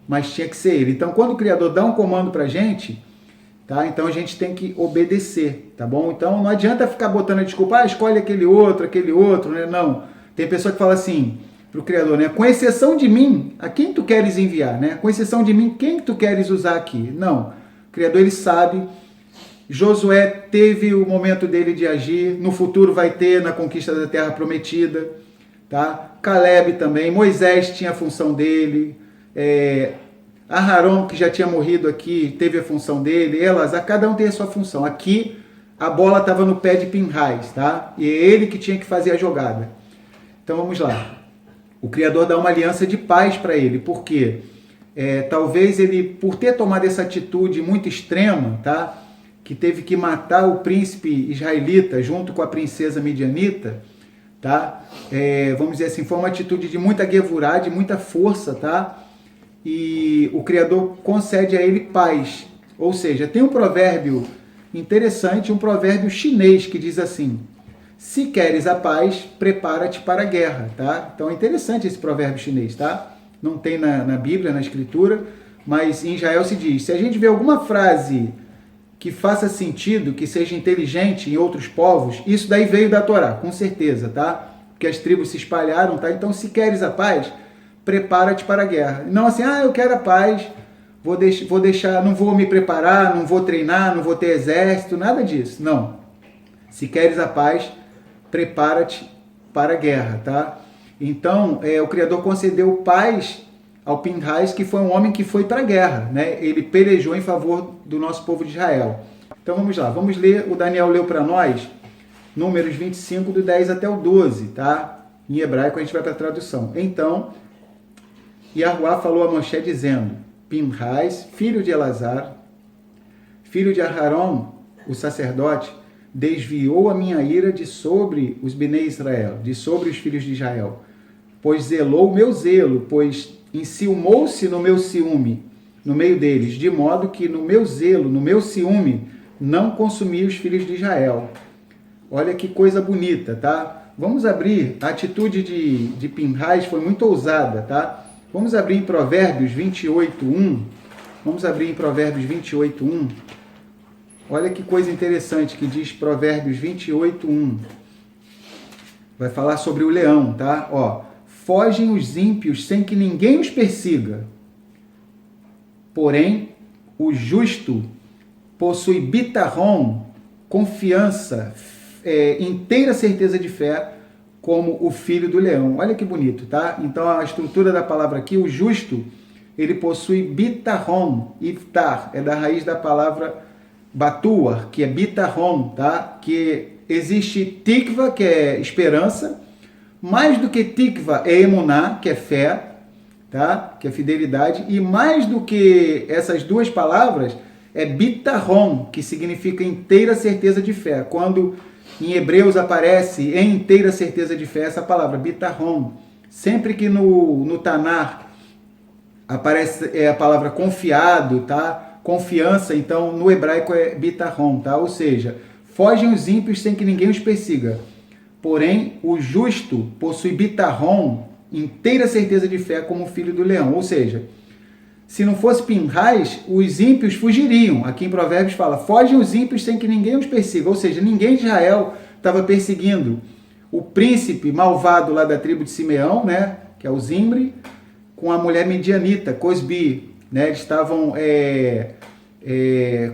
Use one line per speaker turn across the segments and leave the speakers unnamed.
mas tinha que ser ele. Então, quando o Criador dá um comando para a gente, tá? Então a gente tem que obedecer, tá bom? Então não adianta ficar botando a desculpa, escolhe aquele outro, né? Não. Tem pessoa que fala assim para o Criador, né? Com exceção de mim, a quem tu queres enviar, né? Com exceção de mim, quem tu queres usar aqui? Não. O Criador, ele sabe. Josué teve o momento dele de agir, no futuro vai ter na conquista da Terra Prometida, tá? Caleb também, Moisés tinha a função dele, Aharon, que já tinha morrido aqui, teve a função dele, Elazar, cada um tem a sua função. Aqui, a bola estava no pé de Pinhais, tá? E é ele que tinha que fazer a jogada. Então vamos lá. O Criador dá uma aliança de paz para ele, porque talvez ele, por ter tomado essa atitude muito extrema, tá? Que teve que matar o príncipe israelita junto com a princesa midianita, tá? Vamos dizer assim, foi uma atitude de muita guevurá, de muita força, tá? E o Criador concede a ele paz. Ou seja, tem um provérbio interessante, um provérbio chinês que diz assim: se queres a paz, prepara-te para a guerra, tá? Então é interessante esse provérbio chinês, tá? Não tem na Bíblia, na Escritura, mas em Israel se diz: se a gente vê alguma frase que faça sentido, que seja inteligente em outros povos, isso daí veio da Torá, com certeza, tá? Porque as tribos se espalharam, tá? Então, se queres a paz, prepara-te para a guerra. Não assim, eu quero a paz, vou deixar, não vou me preparar, não vou treinar, não vou ter exército, nada disso. Não. Se queres a paz, prepara-te para a guerra, tá? Então, o Criador concedeu paz ao Pinhais, que foi um homem que foi para a guerra, né? Ele pelejou em favor do nosso povo de Israel. Então vamos lá, vamos ler, o Daniel leu para nós, Números 25, do 10 até o 12, tá? Em hebraico a gente vai para a tradução. Então, Yahuá falou a Moshe dizendo: Pinhais, filho de Elazar, filho de Aharon, o sacerdote, desviou a minha ira de sobre os Bnei Israel, de sobre os filhos de Israel, pois zelou o meu zelo, pois enciumou-se no meu ciúme, no meio deles, de modo que no meu zelo, no meu ciúme, não consumi os filhos de Israel. Olha que coisa bonita, tá? Vamos abrir, a atitude de Pinhais foi muito ousada, tá? Vamos abrir em Provérbios 28:1. Vamos abrir em Provérbios 28:1. Olha que coisa interessante que diz Provérbios 28:1. Vai falar sobre o leão, tá? Ó, fogem os ímpios sem que ninguém os persiga. Porém, o justo possui bitarrom, confiança, inteira certeza de fé, como o filho do leão. Olha que bonito, tá? Então, a estrutura da palavra aqui, o justo, ele possui bitarrom. Iftar é da raiz da palavra batuar, que é bitarrom, tá? Que existe tikva, que é esperança. Mais do que tikva é emuná, que é fé, tá? Que é fidelidade. E mais do que essas duas palavras é bitarrom, que significa inteira certeza de fé. Quando em Hebreus aparece em inteira certeza de fé essa palavra, bitarrom. Sempre que no Tanar aparece a palavra confiado, tá? Confiança, então no hebraico é bitarrom, tá? Ou seja, fogem os ímpios sem que ninguém os persiga. Porém, o justo possui bitarrom, inteira certeza de fé, como o filho do leão. Ou seja, se não fosse Pinhais, os ímpios fugiriam. Aqui em Provérbios fala, fogem os ímpios sem que ninguém os persiga. Ou seja, ninguém de Israel estava perseguindo o príncipe malvado lá da tribo de Simeão, né, que é o Zimri, com a mulher midianita, Cosbi. Né, eles estavam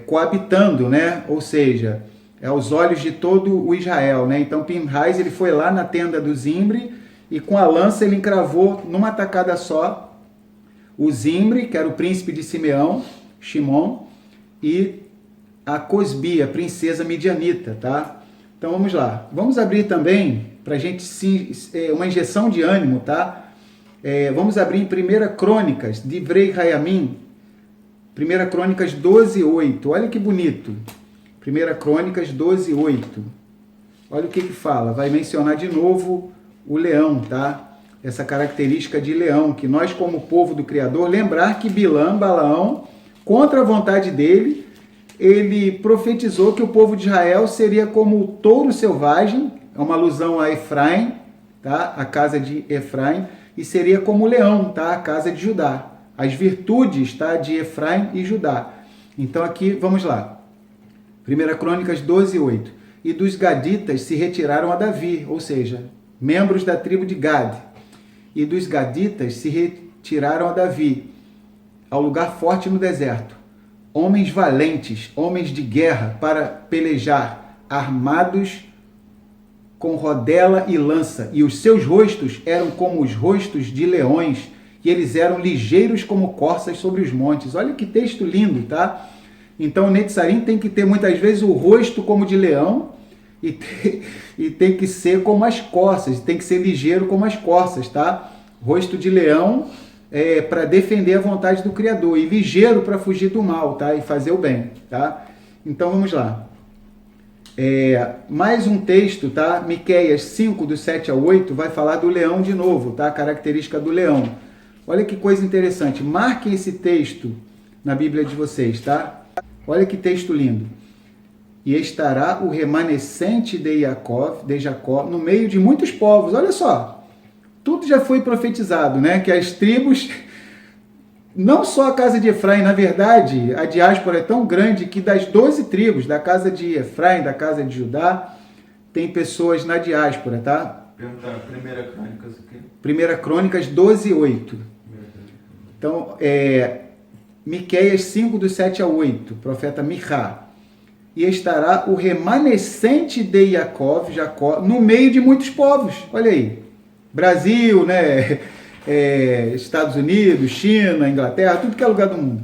coabitando, né, ou seja, aos olhos de todo o Israel. Né? Então Pinhais, ele foi lá na tenda do Zimri e com a lança ele encravou numa tacada só o Zimri, que era o príncipe de Simeão, Shimon, e a Cosbi, a princesa midianita, tá? Então vamos lá. Vamos abrir também, para a gente uma injeção de ânimo, tá? Vamos abrir em 1 Crônicas, Divrei Hayamim, 1 Crônicas 12:8. Olha que bonito. 1 Crônicas 12:8. Olha o que fala. Vai mencionar de novo o leão, tá? Essa característica de leão, que nós, como povo do Criador, lembrar que Balaão, contra a vontade dele, ele profetizou que o povo de Israel seria como o touro selvagem, é uma alusão a Efraim, tá? A casa de Efraim, e seria como o leão, tá? A casa de Judá. as virtudes, tá, de Efraim e Judá. Então aqui, vamos lá. 1 Crônicas 12, 8. E dos gaditas se retiraram a Davi, ou seja, membros da tribo de Gad. E dos gaditas se retiraram a Davi, ao lugar forte no deserto. Homens valentes, homens de guerra, para pelejar, armados com rodela e lança. E os seus rostos eram como os rostos de leões, e eles eram ligeiros como corças sobre os montes. Olha que texto lindo, tá? Então o Netzarim tem que ter muitas vezes o rosto como de leão e tem que ser como as corças, tem que ser ligeiro como as corças, tá? Rosto de leão para defender a vontade do Criador e ligeiro para fugir do mal, tá? E fazer o bem, tá? Então vamos lá. Mais um texto, tá? Miqueias 5, do 7 ao 8, vai falar do leão de novo, tá? Característica do leão. Olha que coisa interessante. Marquem esse texto na Bíblia de vocês, tá? Olha que texto lindo. E estará o remanescente de Jacó, no meio de muitos povos. Olha só. Tudo já foi profetizado, né? Que as tribos, não só a casa de Efraim, na verdade, a diáspora é tão grande que das 12 tribos, da casa de Efraim, da casa de Judá, tem pessoas na diáspora, tá?
Perguntaram, 1 Crônicas o quê?
1 Crônicas 12, 8. Então, Miqueias 5, do 7 ao 8, profeta Michá. E estará o remanescente de Jacó, no meio de muitos povos. Olha aí. Brasil, né? Estados Unidos, China, Inglaterra, tudo que é lugar do mundo.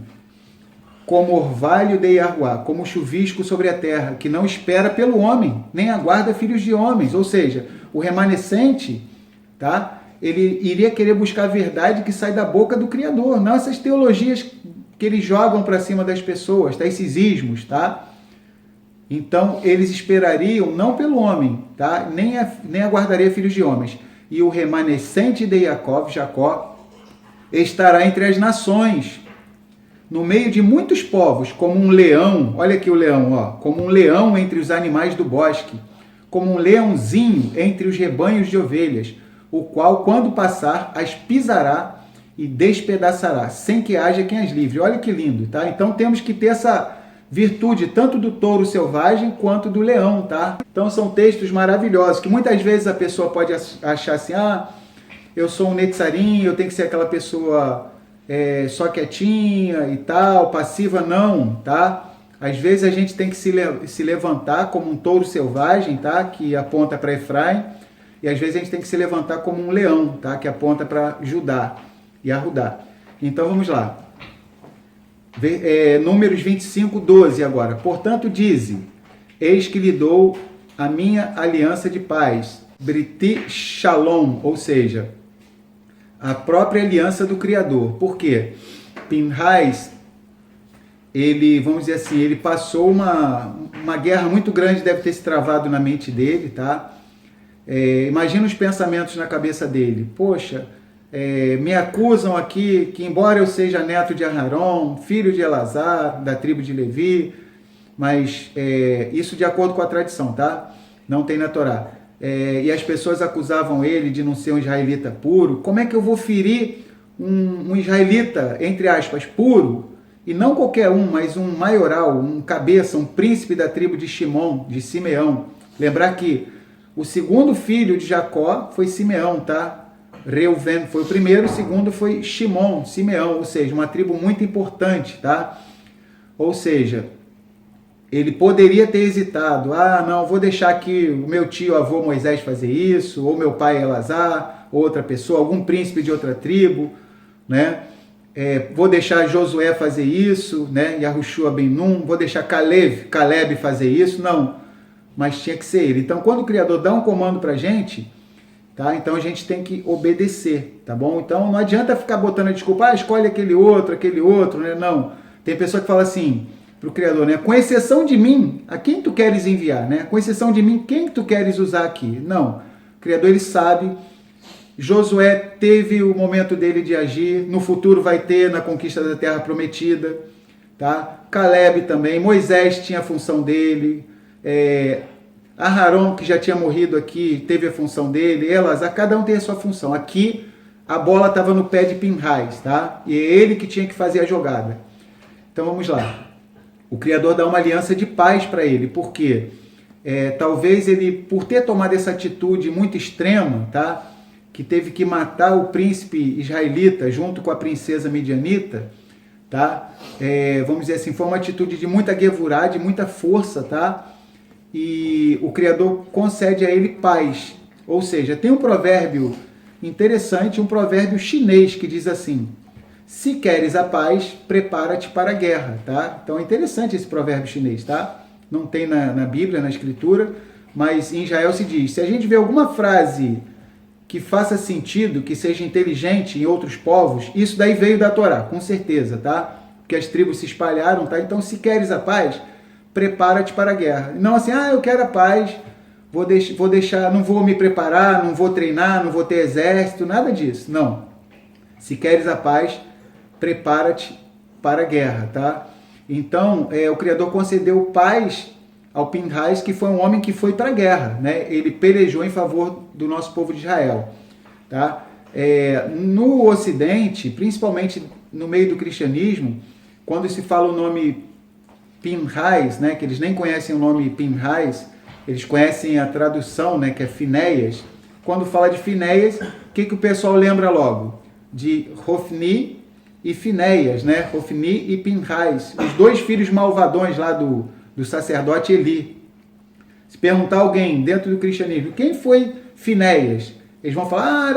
Como orvalho de Yahuá, como chuvisco sobre a terra, que não espera pelo homem, nem aguarda filhos de homens. Ou seja, o remanescente, tá? Ele iria querer buscar a verdade que sai da boca do Criador, não essas teologias que eles jogam para cima das pessoas, tá? Esses ismos, tá? Então, eles esperariam não pelo homem, tá? Nem aguardaria filhos de homens. E o remanescente de Jacó, estará entre as nações, no meio de muitos povos, como um leão, olha aqui o leão, ó, como um leão entre os animais do bosque, como um leãozinho entre os rebanhos de ovelhas, o qual, quando passar, as pisará e despedaçará, sem que haja quem as livre. Olha que lindo, tá? Então temos que ter essa virtude tanto do touro selvagem quanto do leão, tá? Então são textos maravilhosos, que muitas vezes a pessoa pode achar assim, eu sou um Netzarim, eu tenho que ser aquela pessoa só quietinha e tal, passiva, não, tá? Às vezes a gente tem que se levantar como um touro selvagem, tá? Que aponta para Efraim, e às vezes a gente tem que se levantar como um leão, tá? Que aponta para Judá e Arrudá. Então vamos lá. Números 25, 12 agora. Portanto, dize, eis que lhe dou a minha aliança de paz, Briti Shalom, ou seja, a própria aliança do Criador. Por quê? Pinhais, vamos dizer assim, ele passou uma guerra muito grande, deve ter se travado na mente dele, tá? Imagina os pensamentos na cabeça dele. Poxa, me acusam aqui que, embora eu seja neto de Aharon, filho de Elazar, da tribo de Levi, mas isso de acordo com a tradição, tá? Não tem na Torá. E as pessoas acusavam ele de não ser um israelita puro. Como é que eu vou ferir um israelita, entre aspas, puro? E não qualquer um, mas um maioral, um cabeça, um príncipe da tribo de Shimon, de Simeão. Lembrar que o segundo filho de Jacó foi Simeão, tá? Reuven foi o primeiro, o segundo foi Shimon, Simeão, ou seja, uma tribo muito importante, tá? Ou seja, ele poderia ter hesitado, não, vou deixar aqui o meu tio, avô Moisés fazer isso, ou meu pai Elazar, outra pessoa, algum príncipe de outra tribo, né? Vou deixar Josué fazer isso, né? Yahushua ben Nun, vou deixar Caleb fazer isso, não, mas tinha que ser ele. Então, quando o Criador dá um comando pra gente, tá? Então a gente tem que obedecer, tá bom? Então não adianta ficar botando a desculpa, escolhe aquele outro, né? Não. Tem pessoa que fala assim para o Criador, né? Com exceção de mim, a quem tu queres enviar, né? Com exceção de mim, quem tu queres usar aqui? Não. O Criador, ele sabe. Josué teve o momento dele de agir, no futuro vai ter na conquista da Terra Prometida, tá? Caleb também, Moisés tinha a função dele, Aharon, que já tinha morrido aqui, teve a função dele, Elazar, cada um tem a sua função. Aqui, a bola estava no pé de Pinhais, tá? E é ele que tinha que fazer a jogada. Então vamos lá. O Criador dá uma aliança de paz para ele, porque talvez ele, por ter tomado essa atitude muito extrema, tá? Que teve que matar o príncipe israelita junto com a princesa midianita, tá? Vamos dizer assim, foi uma atitude de muita gevurá, de muita força, tá? E o Criador concede a ele paz. Ou seja, tem um provérbio interessante, um provérbio chinês que diz assim: se queres a paz, prepara-te para a guerra, tá? Então é interessante esse provérbio chinês, tá? Não tem na Bíblia, na Escritura, mas em Israel se diz: se a gente vê alguma frase que faça sentido, que seja inteligente em outros povos, isso daí veio da Torá, com certeza, tá? Porque as tribos se espalharam, tá? Então, se queres a paz, prepara-te para a guerra. Não assim, eu quero a paz, vou deixar, não vou me preparar, não vou treinar, não vou ter exército, nada disso. Não. Se queres a paz, prepara-te para a guerra, tá? Então, o Criador concedeu paz ao Pinhais, que foi um homem que foi para a guerra, né? Ele pelejou em favor do nosso povo de Israel, tá? No Ocidente, principalmente no meio do cristianismo, quando se fala o nome Pinhais, né? Que eles nem conhecem o nome Pinhais, eles conhecem a tradução, né? Que é Finéias. Quando fala de Finéias, o que o pessoal lembra logo? De Hofni e Finéias, né? Hofni e Pinhais, os dois filhos malvadões lá do sacerdote Eli. Se perguntar alguém dentro do cristianismo, quem foi Finéias? Eles vão falar,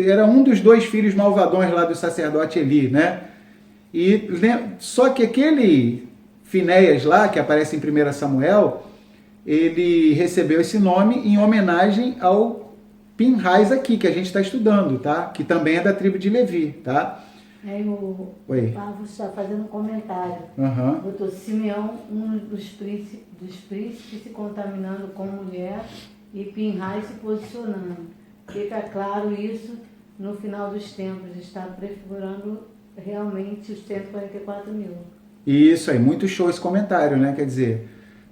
era um dos dois filhos malvadões lá do sacerdote Eli, né? Só que aquele Finéias lá, que aparece em 1 Samuel, ele recebeu esse nome em homenagem ao Pinhais aqui, que a gente está estudando, tá? Que também é da tribo de Levi, tá?
O Pavos está fazendo um comentário. Doutor Simeão, um dos príncipes se contaminando com mulher e Pinhais se posicionando. Fica claro isso no final dos tempos, está prefigurando realmente os 144 mil.
Isso aí, muito show esse comentário, né? Quer dizer,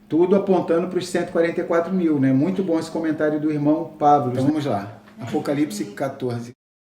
tudo apontando para os 144 mil, né? Muito bom esse comentário do irmão Pablo. Então vamos lá, Apocalipse 14.